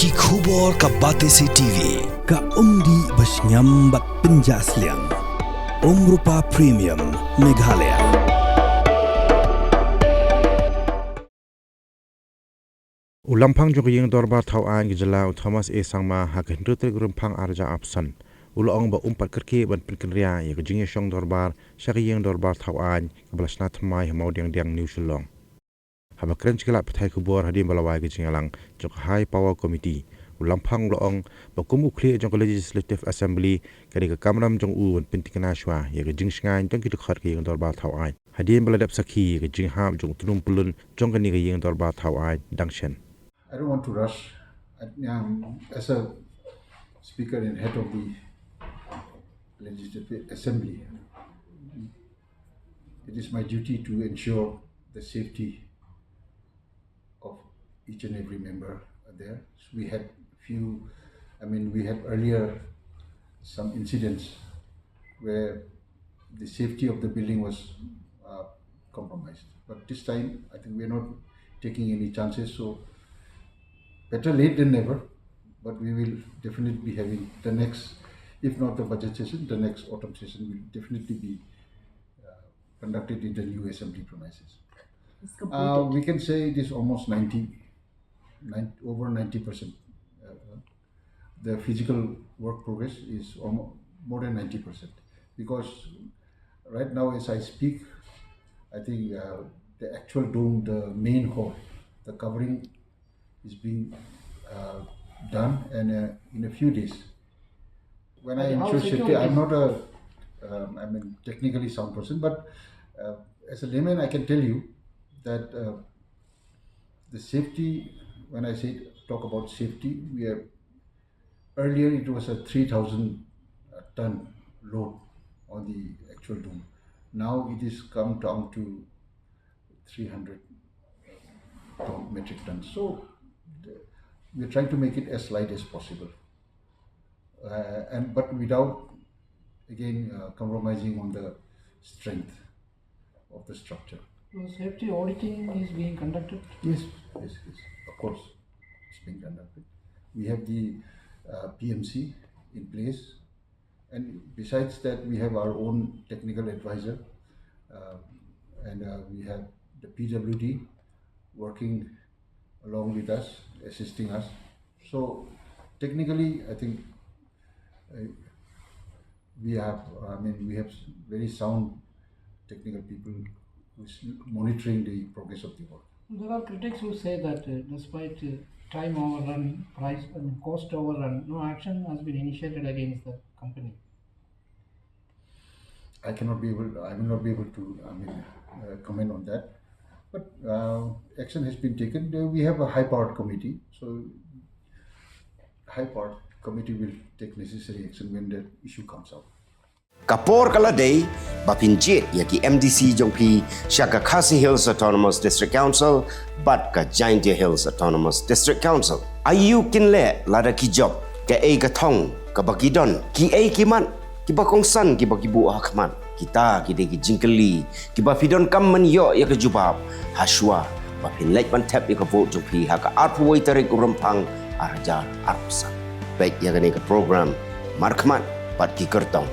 Ki khubor ka Batesi TV ka umdi basnyam bat penjaslian Rupa Premium Meghalaya. Ulampang jogiyeng dorbar thawan gijala Thomas A Sangma hakin rutre grumpang arja absan ulong ba umpat Kyrkieh ban Kynriah ya Jingshngaiñ dorbar shagiyeng dorbar thawan kablasna Thymmai hamaudiang diang New Shillong haba krench kala pathai khubor hadim balawai gijingalang jok high power committee ulampang loong ba kumu khle jong legislative assembly kari ka kamram jong u ban Pynthikna Shwa ya Jingshngaiñ jong ki Kyrkieh dorbar thawan hadim baladap sakhi ga jingham jong tunum pulun jong kani ga yeng dorbar thawan dangshen. I don't want to rush. As a speaker and head of the Legislative Assembly, it is my duty to ensure the safety of each and every member there. So we had earlier some incidents where the safety of the building was compromised. But this time, I think we are not taking any chances. So better late than never, but we will definitely be having the next, if not the budget session, the next autumn session will definitely be conducted in the new assembly premises. We can say it is almost over 90%. The physical work progress is almost more than 90%, because right now as I speak, I think the actual dome, the main hall, the covering is being done, and in a few days, when I ensure safety, I'm not a technically sound person, but as a layman, I can tell you that the safety, when I talk about safety, earlier it was a 3,000 ton load on the actual dome. Now it is come down to 300 metric tons. So we're trying to make it as light as possible, but without again compromising on the strength of the structure. So safety auditing is being conducted? Yes, of course, it's being conducted. We have the PMC in place, and besides that, we have our own technical advisor, and we have the PWD working along with us, assisting us. So technically, I think we have very sound technical people who's monitoring the progress of the work. There are critics who say that despite time overrun, cost overrun, no action has been initiated against the company. I will not be able to comment on that. But action has been taken. We have a high-powered committee, so high-powered committee will take necessary action when the issue comes out. Kapor kaladay bapinjit yaki MDC jongpi Shaka Kyrkieh Hills Autonomous District Council bat ka Jingshngaiñ Hills Autonomous District Council. Ayu kinle lada ki job ka ay katong ka bakidon ki ay kiman ki bakongsan ki bakibu hakman kita kide ki jingkeli ki bafidon kamman yo ya ka jubab haswa bapin lek ban tap ya ka vote jongpi ha ka arpwoi tarik rumpang arjar arpsan baik ya ka program markman bat ki kertong